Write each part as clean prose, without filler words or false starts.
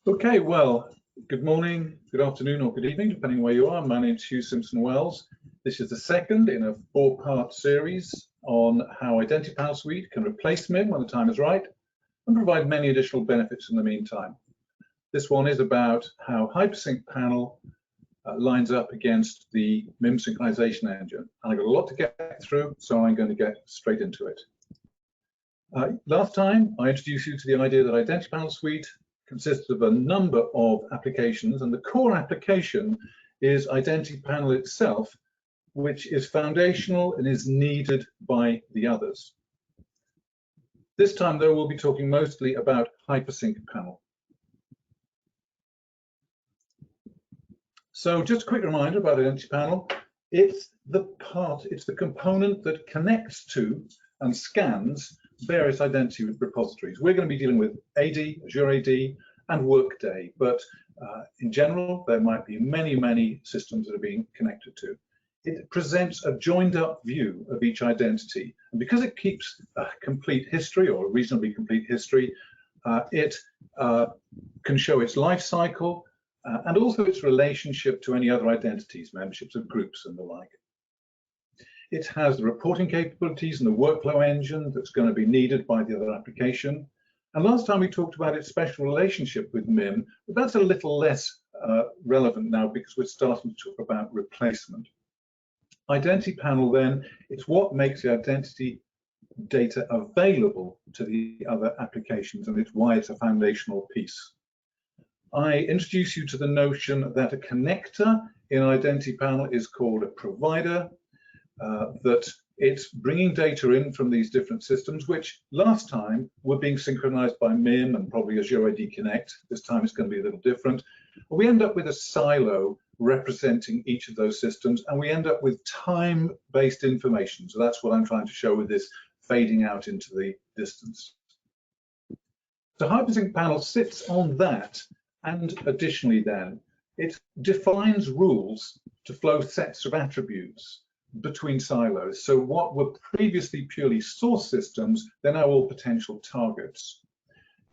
Okay, well, good morning, good afternoon, or good evening, depending where you are. My name is Hugh Simpson-Wells. This is the second in a four-part series on how Identity Panel Suite can replace MIM when the time is right and provide many additional benefits in the meantime. This one is about how HyperSync Panel lines up against the MIM synchronization engine. I've got a lot to get through, so I'm going to get straight into it. Last time, I introduced you to the idea that Identity Panel Suite consists of a number of applications, and the core application is Identity Panel itself, which is foundational and is needed by the others. This time, though, we'll be talking mostly about HyperSync Panel. So just a quick reminder about Identity Panel. It's the component that connects to and scans various identity repositories. We're going to be dealing with AD, Azure AD, and Workday, but in general, there might be many systems that are being connected to. It presents a joined up view of each identity, and because it keeps a complete history, or a reasonably complete history, it can show its life cycle and also its relationship to any other identities, memberships of groups and the like. It has the reporting capabilities and the workflow engine that's going to be needed by the other application. And last time we talked about its special relationship with MIM, but that's a little less relevant now because we're starting to talk about replacement. Identity Panel then, it's what makes the identity data available to the other applications, and it's why it's a foundational piece. I introduce you to the notion that a connector in Identity Panel is called a provider, that it's bringing data in from these different systems, which last time were being synchronized by MIM and probably Azure AD Connect. This time it's going to be a little different. We end up with a silo representing each of those systems, and we end up with time-based information. So that's what I'm trying to show with this fading out into the distance. So HyperSync Panel sits on that, and additionally then, it defines rules to flow sets of attributes between silos. So what were previously purely source systems, they're now all potential targets.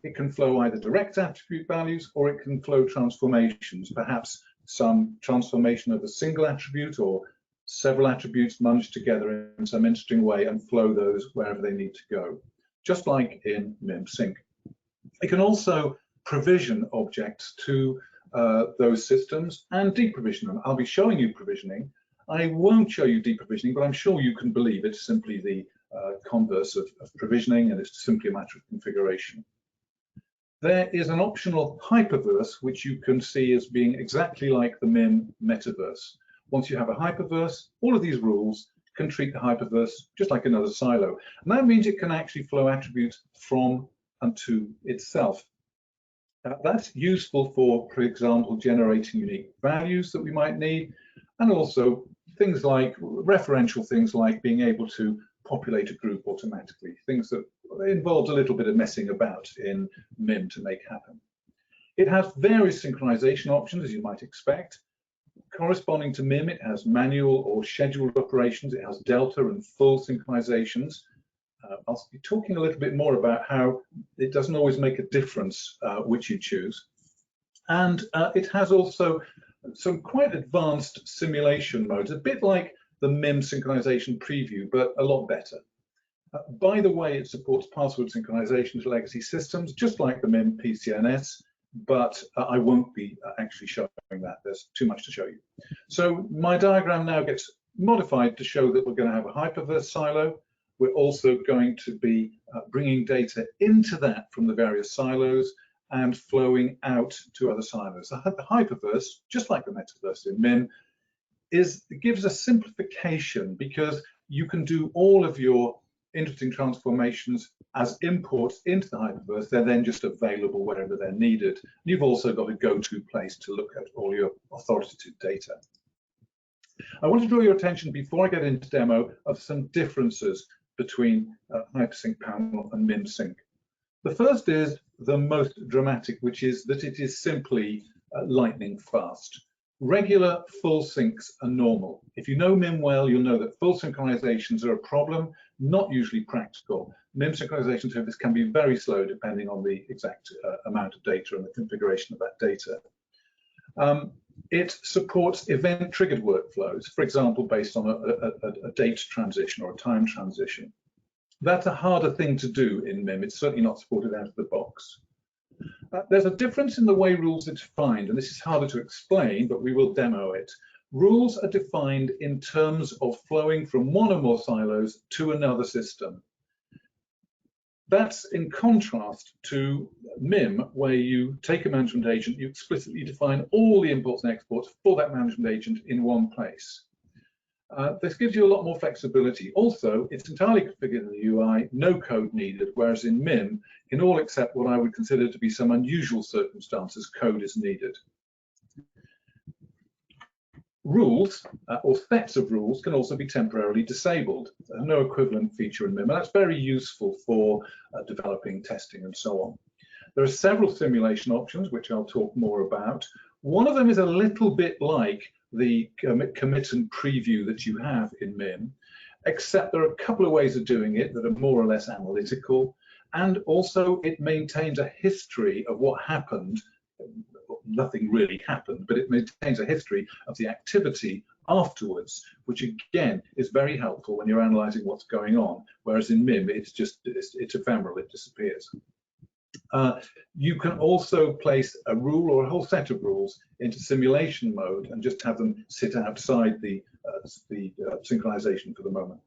It can flow either direct attribute values or it can flow transformations, perhaps some transformation of a single attribute or several attributes munched together in some interesting way and flow those wherever they need to go, just like in MIM Sync. It can also provision objects to those systems and deprovision them. I'll be showing you provisioning. I won't show you deprovisioning, but I'm sure you can believe it's simply the converse of provisioning, and it's simply a matter of configuration. There is an optional hyperverse, which you can see as being exactly like the MIM metaverse. Once you have a hyperverse, all of these rules can treat the hyperverse just like another silo. And that means it can actually flow attributes from and to itself. That's useful for example, generating unique values that we might need, and also things like referential things like being able to populate a group automatically, things that involved a little bit of messing about in MIM to make happen. It has various synchronization options, as you might expect. Corresponding to MIM, it has manual or scheduled operations. It has delta and full synchronizations. I'll be talking a little bit more about how it doesn't always make a difference which you choose. And it has also some quite advanced simulation modes, a bit like the MIM synchronization preview, but a lot better. By the way, it supports password synchronization to legacy systems, just like the MIM PCNS, but I won't be actually showing that. There's too much to show you. So my diagram now gets modified to show that we're going to have a hyperverse silo. We're also going to be bringing data into that from the various silos and flowing out to other silos. The hyperverse, just like the metaverse in MIM, gives a simplification because you can do all of your interesting transformations as imports into the hyperverse. They're then just available wherever they're needed. You've also got a go-to place to look at all your authoritative data. I want to draw your attention before I get into demo of some differences between HyperSync Panel and MIM Sync. The first is the most dramatic, which is that it is simply lightning fast. Regular full syncs are normal. If you know MIM well, you'll know that full synchronizations are a problem. not usually practical. MIM synchronization service can be very slow depending on the exact amount of data and the configuration of that data. It supports event-triggered workflows, for example, based on a date transition or a time transition. That's a harder thing to do in MIM. It's certainly not supported out of the box. There's a difference in the way rules are defined, and this is harder to explain, but we will demo it. Rules are defined in terms of flowing from one or more silos to another system. That's in contrast to MIM, where you take a management agent, you explicitly define all the imports and exports for that management agent in one place. This gives you a lot more flexibility. Also, it's entirely configured in the UI, no code needed, whereas in MIM, in all except what I would consider to be some unusual circumstances, code is needed. Rules, or sets of rules, can also be temporarily disabled. There's no equivalent feature in MIM, and that's very useful for developing, testing, and so on. There are several simulation options, which I'll talk more about. One of them is a little bit like the commit and preview that you have in MIM, except there are a couple of ways of doing it that are more or less analytical, and also it maintains a history of what happened. Nothing really happened, but it maintains a history of the activity afterwards, which again is very helpful when you're analyzing what's going on, whereas in MIM it's ephemeral, it disappears. You can also place a rule or a whole set of rules into simulation mode and just have them sit outside the synchronization for the moment.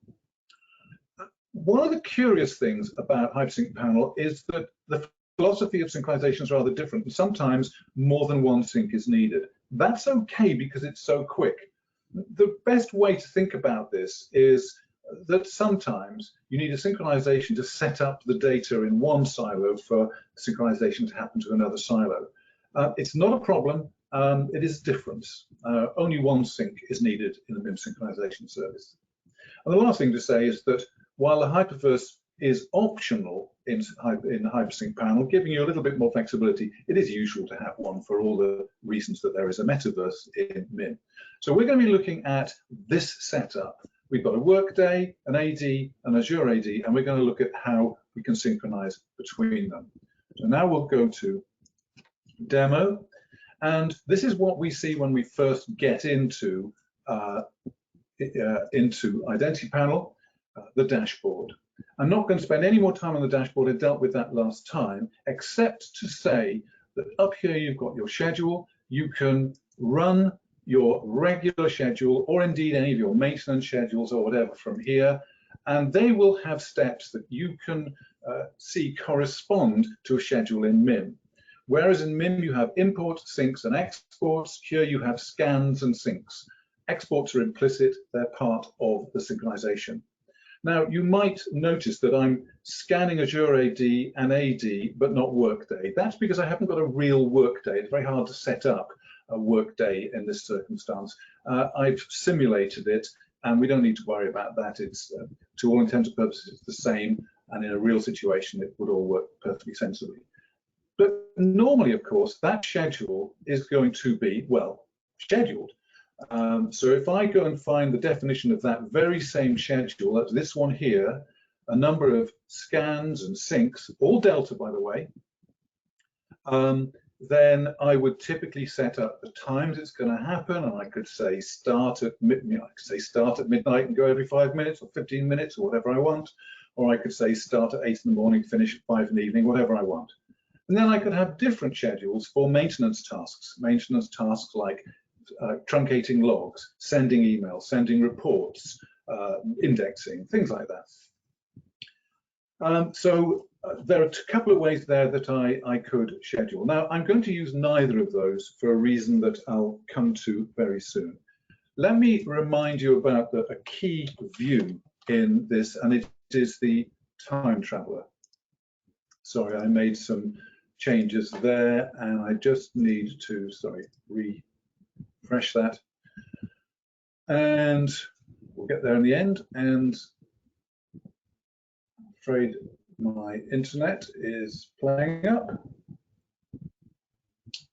One of the curious things about HyperSync Panel is that the philosophy of synchronization is rather different, and sometimes more than one sync is needed. That's okay because it's so quick. The best way to think about this is that sometimes you need a synchronization to set up the data in one silo for synchronization to happen to another silo. It's not a problem, it is a difference. Only one sync is needed in a MIM synchronization service. And the last thing to say is that while the hyperverse is optional in the HyperSync panel, giving you a little bit more flexibility, it is usual to have one for all the reasons that there is a metaverse in MIM. So we're going to be looking at this setup. We've got a Workday, an AD, an Azure AD, and we're going to look at how we can synchronize between them. So now we'll go to demo, and this is what we see when we first get into Identity Panel, the dashboard. I'm not going to spend any more time on the dashboard. I dealt with that last time, except to say that up here you've got your schedule. You can run your regular schedule, or indeed any of your maintenance schedules or whatever from here, and they will have steps that you can see correspond to a schedule in MIM. Whereas in MIM you have imports, syncs, and exports, here you have scans and syncs. Exports are implicit, they're part of the synchronization. Now, you might notice that I'm scanning Azure AD and AD, but not Workday. That's because I haven't got a real Workday. It's very hard to set up a Workday in this circumstance. I've simulated it, and we don't need to worry about that. It's, to all intents and purposes, it's the same, and in a real situation, it would all work perfectly sensibly. But normally, of course, that schedule is going to be, well, scheduled. So if I go and find the definition of that very same schedule, that's this one here, a number of scans and syncs, all Delta, by the way, then I would typically set up the times it's going to happen, and I could say start at midnight and go every 5 minutes or 15 minutes or whatever I want, or I could say start at 8 in the morning, finish at 5 in the evening, whatever I want. And then I could have different schedules for maintenance tasks like truncating logs, sending emails, sending reports, indexing, things like that. There are a couple of ways there that I could schedule. Now, I'm going to use neither of those for a reason that I'll come to very soon. Let me remind you about a key view in this, and it is the time traveler. Sorry, I made some changes there, and I just need to, refresh that, and we'll get there in the end. And I'm afraid my internet is playing up,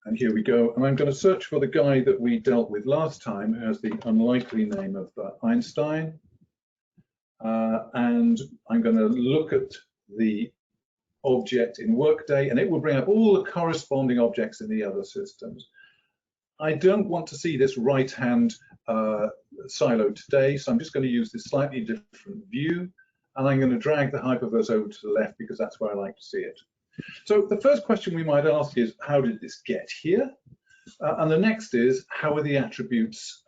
and here we go. And I'm going to search for the guy that we dealt with last time, who has the unlikely name of Einstein. and I'm going to look at the object in Workday, and it will bring up all the corresponding objects in the other systems. I don't want to see this right-hand silo today, so I'm just going to use this slightly different view, and I'm going to drag the hyperverse over to the left because that's where I like to see it. So the first question we might ask is, how did this get here? And the next is, how are the attributes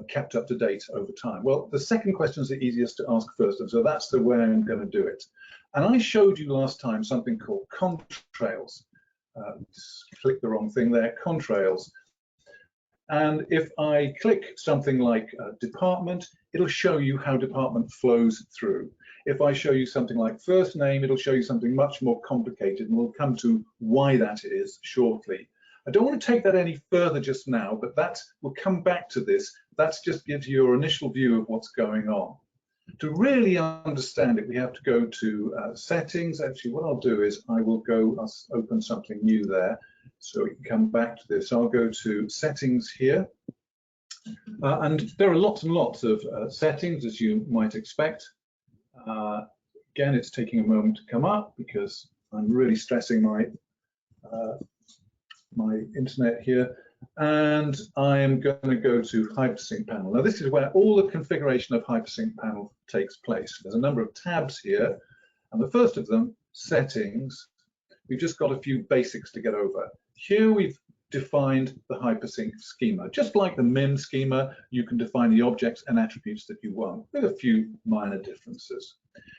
kept up to date over time? Well, the second question is the easiest to ask first, and so that's the way I'm going to do it. And I showed you last time something called contrails. Click the wrong thing there, contrails. And if I click something like department, it'll show you how department flows through. If I show you something like first name, it'll show you something much more complicated, and we'll come to why that is shortly. I don't want to take that any further just now, but we'll come back to this. That just gives you your initial view of what's going on. To really understand it, we have to go to settings. Actually, what I'll do is I'll open something new there so we can come back to this. I'll go to settings here. And there are lots and lots of settings, as you might expect. Again, it's taking a moment to come up because I'm really stressing my internet here, and I am going to go to HyperSync Panel. Now, this is where all the configuration of HyperSync Panel takes place. There's a number of tabs here, and the first of them, Settings. We've just got a few basics to get over. Here we've defined the HyperSync schema. Just like the MIM schema, you can define the objects and attributes that you want, with a few minor differences.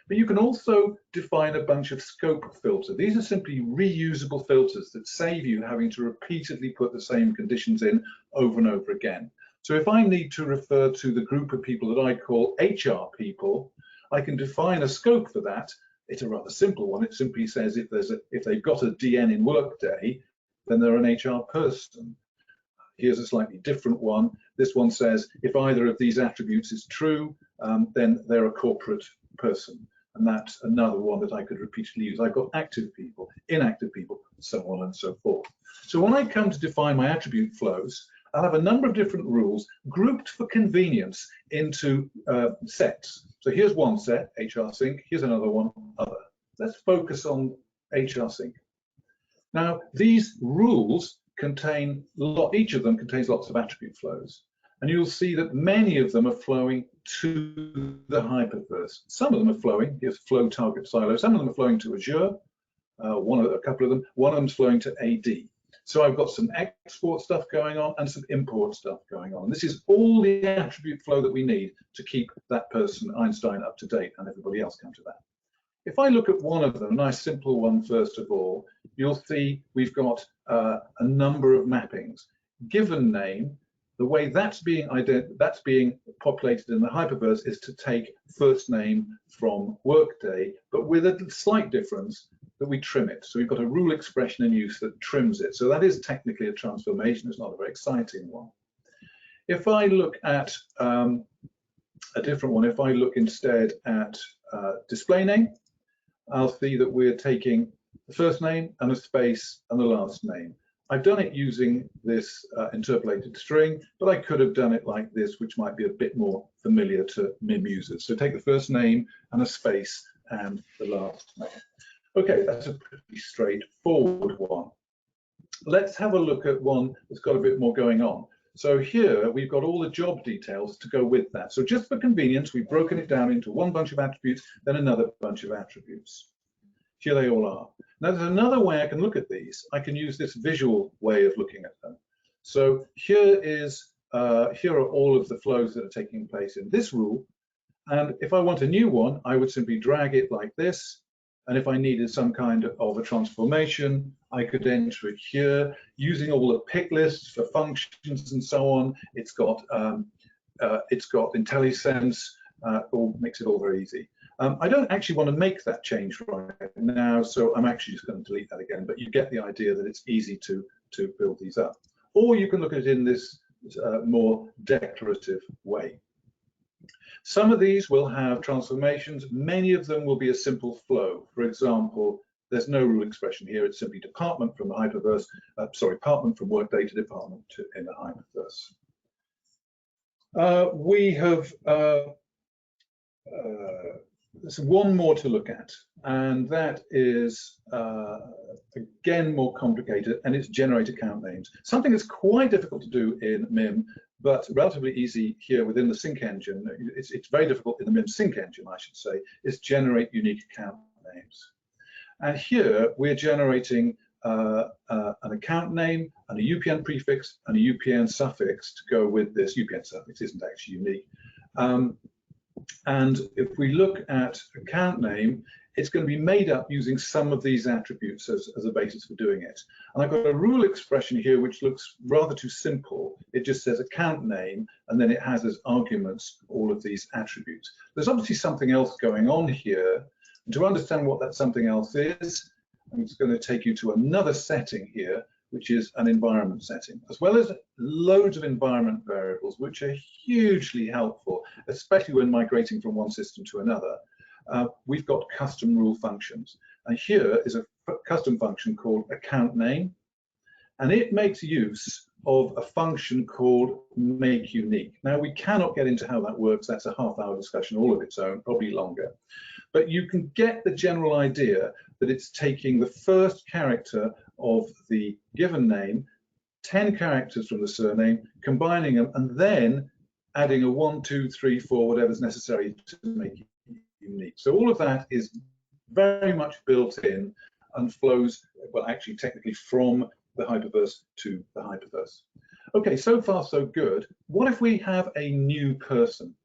But you can also define a bunch of scope filters. These are simply reusable filters that save you having to repeatedly put the same conditions in over and over again. So if I need to refer to the group of people that I call HR people, I can define a scope for that. It's a rather simple one. It simply says if they've got a DN in Workday, then they're an HR person. Here's a slightly different one. This one says if either of these attributes is true, then they're a corporate person. And that's another one that I could repeatedly use. I've got active people, inactive people, so on and so forth. So when I come to define my attribute flows, I'll have a number of different rules grouped for convenience into sets. So here's one set, HR sync. Here's another one, other. Let's focus on HR sync. Now, these rules contain each of them contains lots of attribute flows. And you'll see that many of them are flowing to the hyperverse. Some of them are flowing, here's flow target silo. Some of them are flowing to Azure, a couple of them. One of them's flowing to AD. So I've got some export stuff going on and some import stuff going on. This is all the attribute flow that we need to keep that person, Einstein, up to date, and everybody else come to that. If I look at one of them, a nice simple one first of all, you'll see we've got a number of mappings. Given name, the way that's being populated in the hyperverse is to take first name from Workday, but with a slight difference that we trim it. So we've got a rule expression in use that trims it. So that is technically a transformation. It's not a very exciting one. If I look at a different one, if I look instead at display name, I'll see that we're taking the first name and a space and the last name. I've done it using this interpolated string, but I could have done it like this, which might be a bit more familiar to MIM users. So take the first name and a space and the last name. Okay, that's a pretty straightforward one. Let's have a look at one that's got a bit more going on. So here we've got all the job details to go with that. So just for convenience, we've broken it down into one bunch of attributes, then another bunch of attributes. Here they all are. Now there's another way I can look at these. I can use this visual way of looking at them. So here are all of the flows that are taking place in this rule. And if I want a new one, I would simply drag it like this. And if I needed some kind of a transformation, I could enter it here using all the pick lists for functions and so on. It's got IntelliSense, makes it all very easy. I don't actually want to make that change right now, so I'm actually just going to delete that again, but you get the idea that it's easy to build these up. Or you can look at it in this more declarative way. Some of these will have transformations. Many of them will be a simple flow. For example, there's no rule expression here. It's simply department from the hyperverse, department from Workday to department in the hyperverse. We have there's one more to look at, and that is again more complicated, and it's generate account names. Something that's quite difficult to do in MIM, but relatively easy here within the sync engine. It's very difficult in the MIM sync engine, I should say, is generate unique account names. And here we're generating an account name and a UPN prefix and a UPN suffix to go with this. UPN suffix isn't actually unique. And if we look at account name, it's going to be made up using some of these attributes as a basis for doing it. And I've got a rule expression here which looks rather too simple. It just says account name, and then it has as arguments all of these attributes. There's obviously something else going on here. And to understand what that something else is, I'm just going to take you to another setting here, which is an environment setting, as well as loads of environment variables, which are hugely helpful, especially when migrating from one system to another. We've got custom rule functions. And here is a custom function called account name, and it makes use of a function called make unique. Now, we cannot get into how that works. That's a half-hour discussion all of its own, probably longer. But you can get the general idea that it's taking the first character of the given name, 10 characters from the surname, combining them, and then adding a 1, 2, 3, 4, whatever's necessary to make it unique. So all of that is very much built in and flows, well, actually technically from the hyperverse to the hyperverse. Okay, so far so good. What if we have a new person?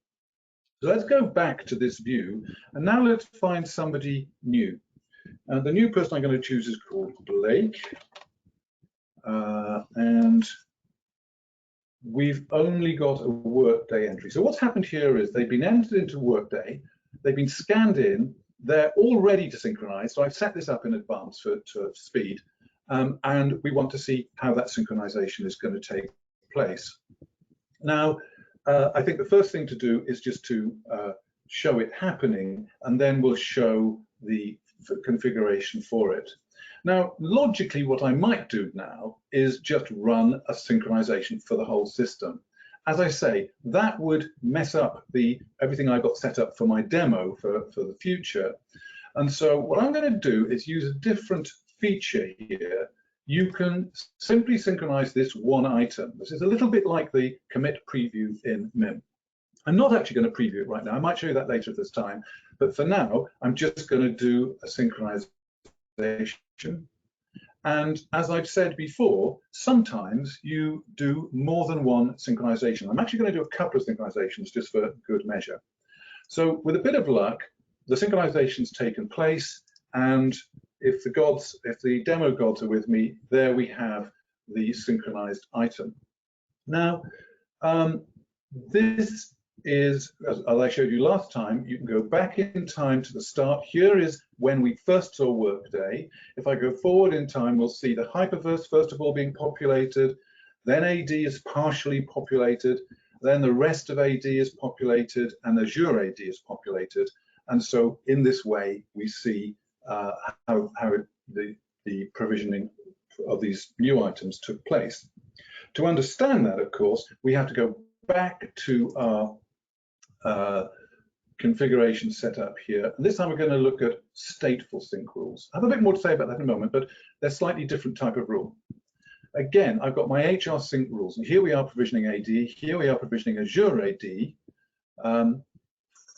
So let's go back to this view, and now let's find somebody new. The new person I'm going to choose is called Blake, and we've only got a Workday entry. So what's happened here is they've been entered into Workday, they've been scanned in, they're all ready to synchronize. So I've set this up in advance for speed, and we want to see how that synchronization is going to take place. Now, I think the first thing to do is just to show it happening, and then we'll show the configuration for it. Now, logically, what I might do now is just run a synchronization for the whole system. As I say, that would mess up everything I got set up for my demo for the future. And so what I'm going to do is use a different feature here. You can simply synchronize this one item. This is a little bit like the commit preview in MIM. I'm not actually going to preview it right now. I might show you that later at this time. But for now, I'm just going to do a synchronization. And as I've said before, sometimes you do more than one synchronization. I'm actually going to do a couple of synchronizations just for good measure. So with a bit of luck, the synchronization's taken place, and if the demo gods are with me, there we have the synchronized item. Now, this is, as I showed you last time, you can go back in time to the start. Here is when we first saw Workday. If I go forward in time, we'll see the hyperverse first of all being populated, then AD is partially populated, then the rest of AD is populated, and Azure AD is populated. And so in this way, we see how the provisioning of these new items took place. To understand that, of course, we have to go back to our configuration setup here. And this time we're going to look at stateful sync rules. I have a bit more to say about that in a moment, but they're slightly different type of rule. Again, I've got my HR sync rules, and here we are provisioning AD, here we are provisioning Azure AD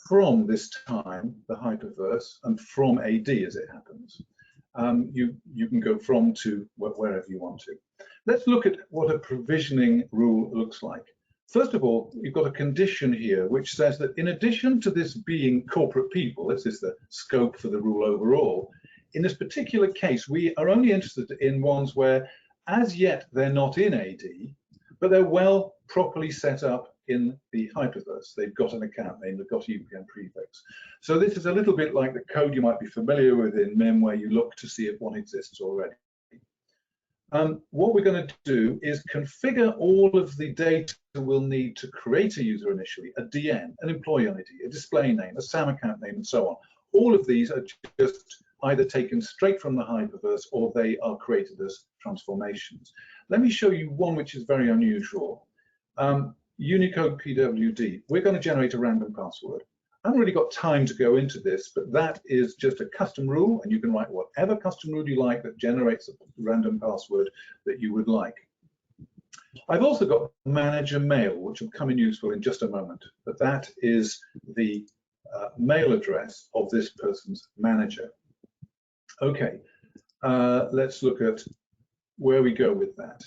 from this time, the hyperverse, and from AD as it happens. You can go from to wherever you want to. Let's look at what a provisioning rule looks like. First of all, you've got a condition here which says that in addition to this being corporate people, this is the scope for the rule overall, in this particular case, we are only interested in ones where as yet they're not in AD, but they're well properly set up in the hyperverse. They've got an account name, they've got a UPN prefix. So this is a little bit like the code you might be familiar with in MIM, where you look to see if one exists already. What we're going to do is configure all of the data we'll need to create a user initially, a DN, an employee ID, a display name, a SAM account name, and so on. All of these are just either taken straight from the hyperverse or they are created as transformations. Let me show you one which is very unusual. Unicode PWD. We're going to generate a random password. I haven't really got time to go into this, but that is just a custom rule, and you can write whatever custom rule you like that generates a random password that you would like. I've also got manager mail, which will come in useful in just a moment, but that is the mail address of this person's manager. Okay, let's look at where we go with that.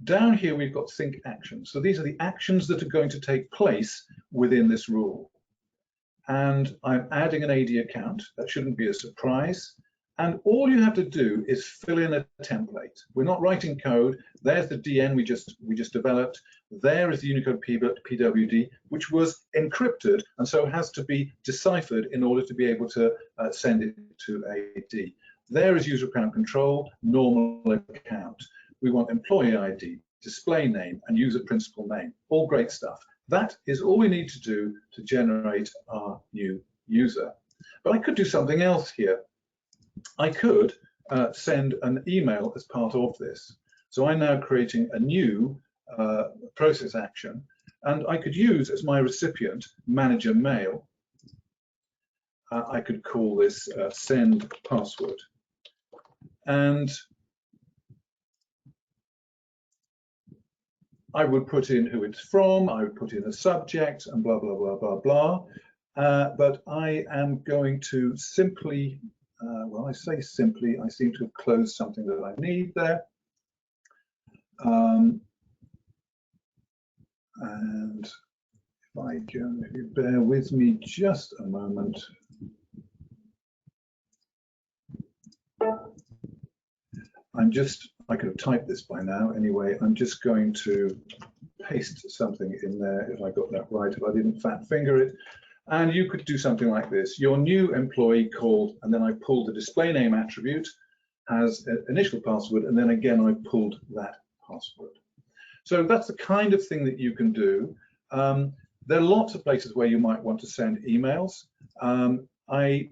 Down here, we've got sync actions. So these are the actions that are going to take place within this rule. And I'm adding an AD account. That shouldn't be a surprise. And all you have to do is fill in a template. We're not writing code. There's the DN we just developed. There is the Unicode PWD, which was encrypted and so has to be deciphered in order to be able to send it to AD. There is user account control, normal account. We want employee ID, display name, and user principal name. All great stuff. That is all we need to do to generate our new user. But I could do something else here. I could send an email as part of this. So I'm now creating a new process action, and I could use as my recipient manager mail. I could call this send password. And I would put in who it's from, I would put in a subject, and blah, blah, blah, blah, blah. But I am going to simply, well, I say simply, I seem to have closed something that I need there. And if you bear with me just a moment. I could have typed this by now anyway. I'm just going to paste something in there if I got that right, if I didn't fat finger it. And you could do something like this. Your new employee called, and then I pulled the display name attribute, has an initial password, and then again I pulled that password. So that's the kind of thing that you can do. There are lots of places where you might want to send emails. I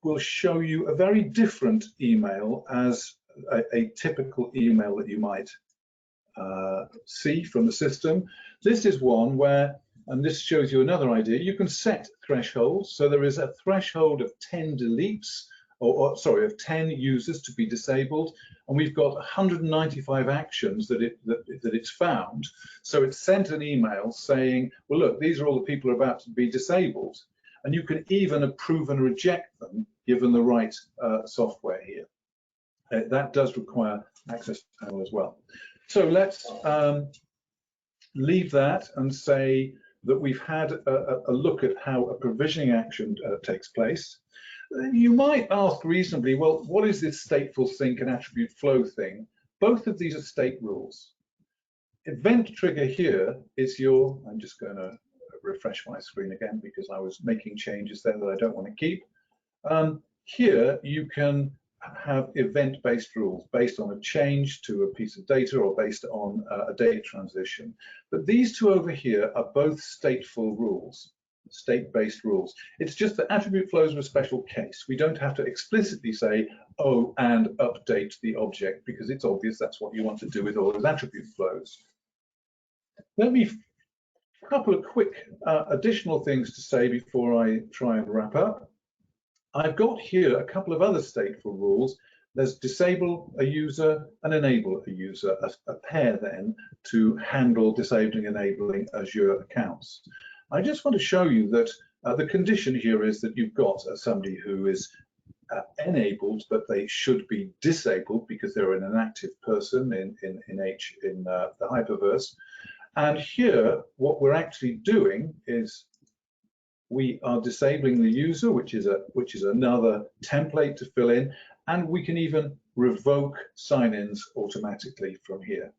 will show you a very different email as a typical email that you might see from the system. This is one where, and this shows you another idea, you can set thresholds. So there is a threshold of 10 deletes, or sorry, of 10 users to be disabled, and we've got 195 actions that it's found. So it's sent an email saying, well, look, these are all the people who are about to be disabled, and you can even approve and reject them given the right software here. That does require access panel as well. So let's leave that and say that we've had a look at how a provisioning action takes place. You might ask reasonably, well, what is this stateful sync and attribute flow thing? Both of these are state rules. Event trigger here is your, I'm just going to refresh my screen again because I was making changes there that I don't want to keep. Here you can have event-based rules based on a change to a piece of data or based on a data transition. But these two over here are both stateful rules, state-based rules. It's just that attribute flows are a special case. We don't have to explicitly say, oh, and update the object, because it's obvious that's what you want to do with all those attribute flows. Let me a couple of quick additional things to say before I try and wrap up. I've got here a couple of other stateful rules. There's disable a user and enable a user, a pair then to handle disabling and enabling Azure accounts. I just want to show you that the condition here is that you've got somebody who is enabled, but they should be disabled because they're an inactive person in the hyperverse. And here, what we're actually doing is we are disabling the user, which is another template to fill in, and we can even revoke sign-ins automatically from here.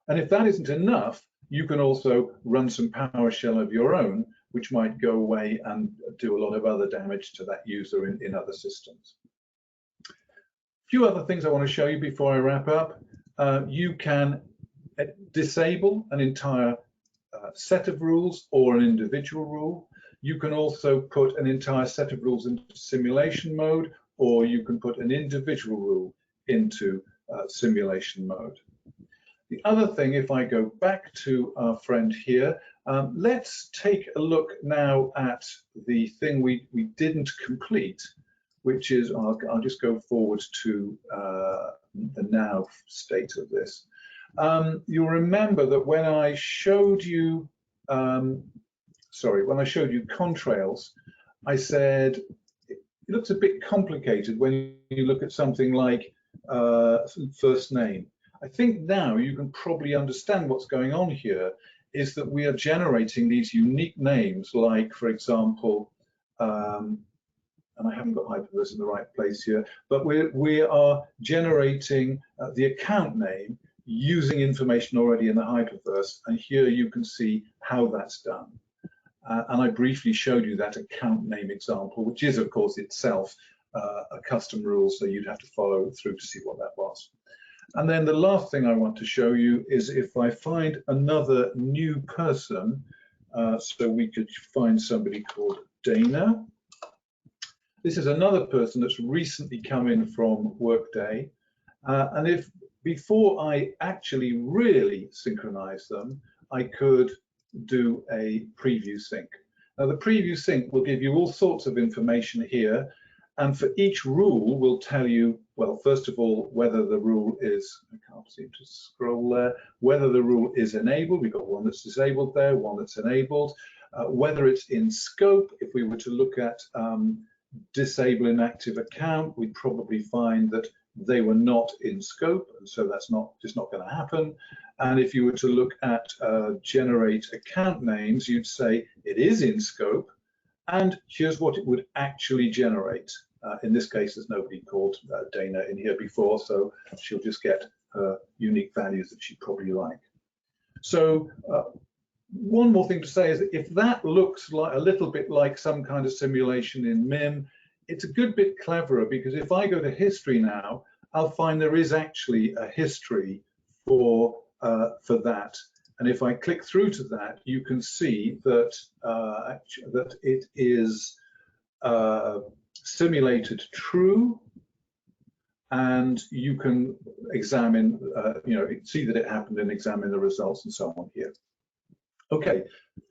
And if that isn't enough, you can also run some PowerShell of your own, which might go away and do a lot of other damage to that user in other systems. A few other things I want to show you before I wrap up. You can disable an entire set of rules or an individual rule. You can also put an entire set of rules into simulation mode, or you can put an individual rule into simulation mode. The other thing, if I go back to our friend here, let's take a look now at the thing we didn't complete, which is, I'll just go forward to the now state of this. You'll remember that when I showed you, when I showed you contrails, I said it looks a bit complicated when you look at something like first name. I think now you can probably understand what's going on here is that we are generating these unique names, like, for example, and I haven't got hyperverse in the right place here, but we are generating the account name using information already in the hyperverse, and here you can see how that's done. And I briefly showed you that account name example, which is, of course, itself a custom rule, so you'd have to follow through to see what that was. And then the last thing I want to show you is if I find another new person, so we could find somebody called Dana. This is another person that's recently come in from Workday. And if before I actually really synchronize them, I could do a preview sync. Now the preview sync will give you all sorts of information here. And for each rule, we'll tell you, well, first of all, whether the rule is, I can't seem to scroll there, whether the rule is enabled. We've got one that's disabled there, one that's enabled, whether it's in scope. If we were to look at disable inactive account, we'd probably find that they were not in scope, and so that's just not going to happen. And if you were to look at generate account names, you'd say it is in scope, and here's what it would actually generate. In this case, there's nobody called Dana in here before, so she'll just get her unique values that she'd probably like. So one more thing to say is that if that looks like a little bit like some kind of simulation in MIM, it's a good bit cleverer, because if I go to history now, I'll find there is actually a history for that. And if I click through to that, you can see that that it is simulated true, and you can examine, see that it happened and examine the results and so on here. Okay,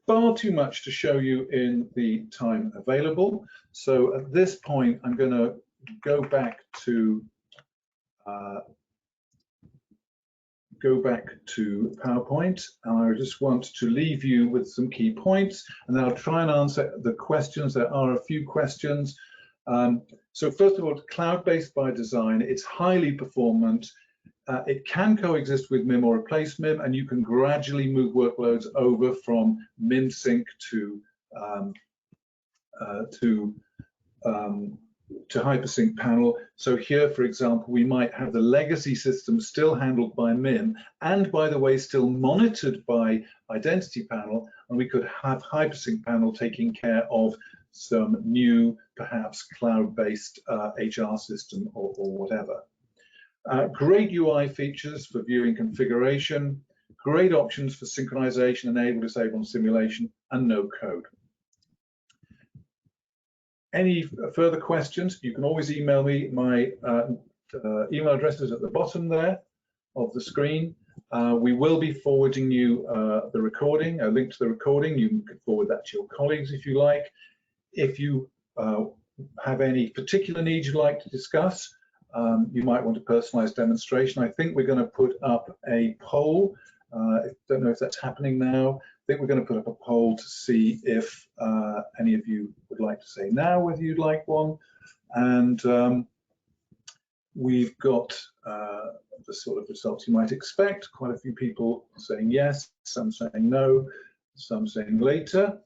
far too much to show you in the time available. So at this point, I'm going to go back to PowerPoint, and I just want to leave you with some key points, and then I'll try and answer the questions. There are a few questions. So first of all, cloud-based by design. It's highly performant. It can coexist with MIM or replace MIM, and you can gradually move workloads over from MIM sync to HyperSync Panel. So here, for example, we might have the legacy system still handled by MIM, and by the way, still monitored by Identity Panel, and we could have HyperSync Panel taking care of some new, perhaps cloud-based HR system or whatever. Great UI features for viewing configuration, great options for synchronization, enable, disable, and simulation, and no code. Any further questions, you can always email me. My email address is at the bottom there of the screen. We will be forwarding you the recording, a link to the recording. You can forward that to your colleagues if you like. If you have any particular needs you'd like to discuss, you might want a personalized demonstration. I think we're going to put up a poll. I don't know if that's happening now. I think we're going to put up a poll to see if any of you would like to say now whether you'd like one. And we've got the sort of results you might expect. Quite a few people saying yes, some saying no, some saying later.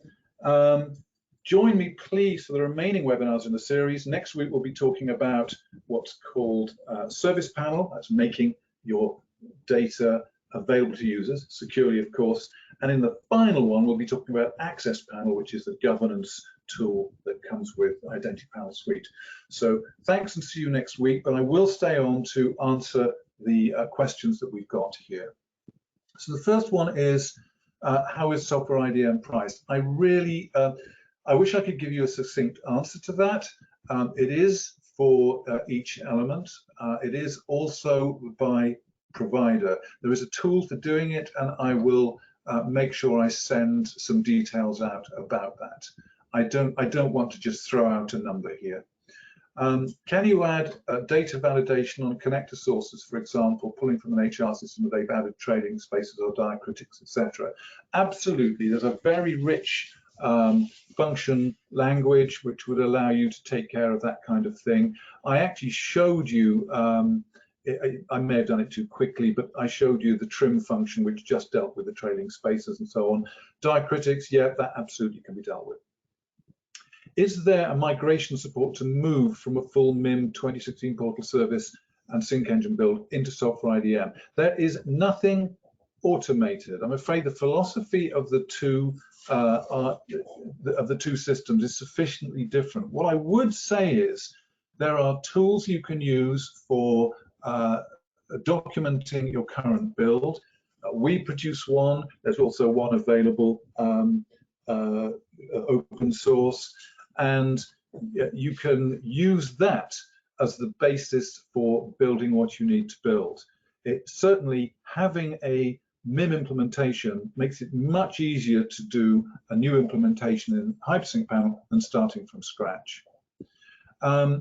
Join me, please, for the remaining webinars in the series. Next week, we'll be talking about what's called Service Panel. That's making your data available to users, securely, of course. And in the final one, we'll be talking about Access Panel, which is the governance tool that comes with Identity Panel Suite. So thanks, and see you next week. But I will stay on to answer the questions that we've got here. So the first one is, how is software IDM priced? I wish I could give you a succinct answer to that. It is for each element. It is also by provider. There is a tool for doing it, and I will make sure I send some details out about that. I don't want to just throw out a number here. Can you add data validation on connector sources, for example, pulling from an HR system where they've added trading spaces or diacritics, etc.? Absolutely. There's a very rich function language which would allow you to take care of that kind of thing. I actually showed you, I may have done it too quickly, but I showed you the trim function which just dealt with the trailing spaces and so on. Diacritics, yeah, that absolutely can be dealt with. Is there a migration support to move from a full MIM 2016 portal service and sync engine build into software IDM? There is nothing automated. I'm afraid the philosophy of the two systems is sufficiently different. What I would say is there are tools you can use for documenting your current build. We produce one. There's also one available open source, and you can use that as the basis for building what you need to build. It certainly, having a MIM implementation makes it much easier to do a new implementation in HyperSync Panel than starting from scratch.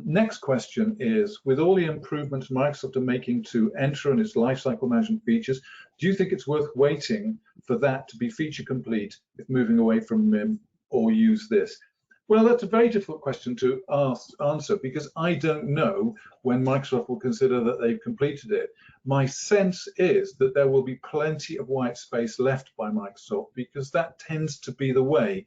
Next question is, with all the improvements Microsoft are making to Entra and its lifecycle management features, do you think it's worth waiting for that to be feature complete if moving away from MIM, or use this? Well, that's a very difficult question to answer, because I don't know when Microsoft will consider that they've completed it. My sense is that there will be plenty of white space left by Microsoft, because that tends to be the way.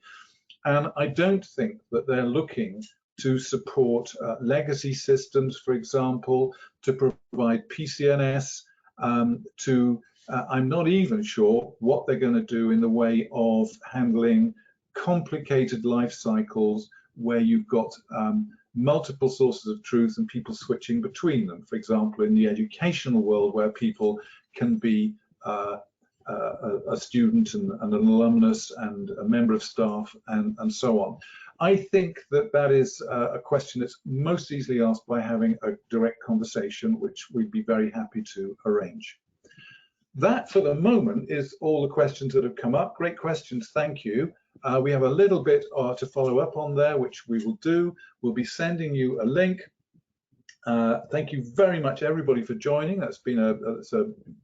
And I don't think that they're looking to support legacy systems, for example, to provide PCNS, I'm not even sure what they're going to do in the way of handling complicated life cycles where you've got multiple sources of truth and people switching between them. For example, in the educational world, where people can be a student and an alumnus and a member of staff and so on. I think that that is a question that's most easily asked by having a direct conversation, which we'd be very happy to arrange. That, for the moment, is all the questions that have come up. Great questions, thank you. We have a little bit to follow up on there, which we will do. We'll be sending you a link. Thank you very much, everybody, for joining. That's been a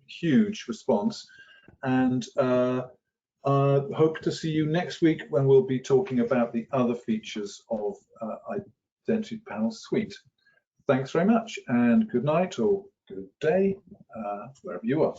huge response. And hope to see you next week when we'll be talking about the other features of Identity Panel Suite. Thanks very much, and good night or good day, wherever you are.